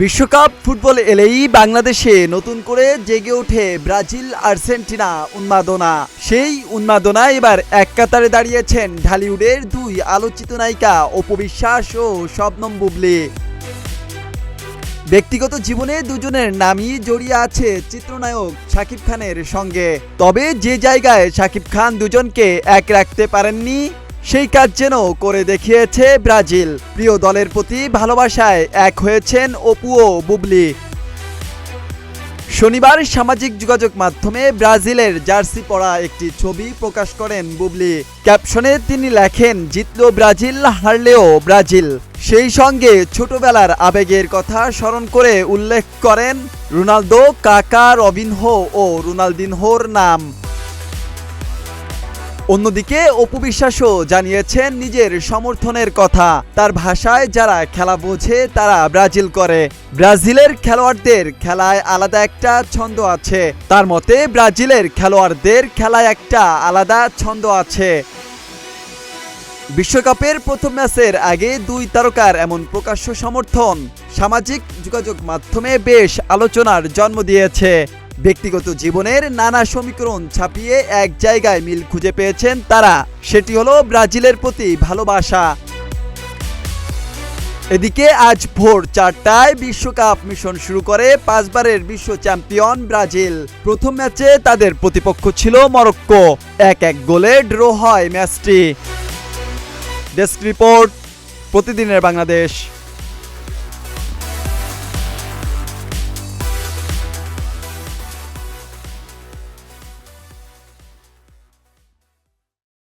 বিশ্বকাপ ফুটবল এলেই বাংলাদেশে নতুন করে জেগে ওঠে ব্রাজিল আর্জেন্টিনা উন্মাদনা। সেই উন্মাদনা এবার এক কাতারে দাঁড়িয়েছেন ঢালিউডের দুই আলোচিত নায়িকা অপু বিশ্বাস ও শবনম বুবলী। ব্যক্তিগত জীবনে দুজনের নামই জড়িয়ে আছে চিত্রনায়ক শাকিব খানের সঙ্গে। তবে যে জায়গায় শাকিব খান দুজনকে এক রাখতে পারেননি, সেই কাজ যেন করে দেখিয়েছে ব্রাজিল। প্রিয় দলের প্রতি ভালোবাসায় এক হয়েছেন অপু ও বুবলী। শনিবার সামাজিক যোগাযোগ মাধ্যমে ব্রাজিলের জার্সি পরা একটি ছবি প্রকাশ করেন বুবলী। ক্যাপশনে তিনি লেখেন, জিতলো ব্রাজিল, হারলেও ব্রাজিল। সেই সঙ্গে ছোটবেলার আবেগের কথা স্মরণ করে উল্লেখ করেন রোনালদো, কাকা, রবিনহো ও রোনালদিনহোর নাম। অন্যদিকে অপু বিশ্বাসও জানিয়েছেন নিজের সমর্থনের কথা। তার ভাষায়, যারা খেলা বোঝে তারা ব্রাজিল করে। ব্রাজিলের খেলোয়াড়দের খেলায় আলাদা একটা ছন্দ আছে। তার মতে ব্রাজিলের খেলোয়াড়দের খেলায় একটা আলাদা ছন্দ আছে। বিশ্বকাপের প্রথম ম্যাচের আগে দুই তারকার এমন প্রকাশ্য সমর্থন সামাজিক যোগাযোগ মাধ্যমে বেশ আলোচনার জন্ম দিয়েছে। ব্যক্তিগত জীবনের নানা সমীকরণ ছাপিয়ে এক জায়গায় মিল খুঁজে পেয়েছেন তারা, সেটি হলো ব্রাজিলের প্রতি ভালোবাসা। এদিকে আজ ভোর 4টায় বিশ্বকাপ মিশন শুরু করে 5 বারের বিশ্ব চ্যাম্পিয়ন ব্রাজিল। প্রথম ম্যাচে তাদের প্রতিপক্ষ ছিল মরক্কো। 1-1 গোলে ড্র হয় ম্যাচটি। ডেস্ক রিপোর্ট, প্রতিদিনের বাংলাদেশ।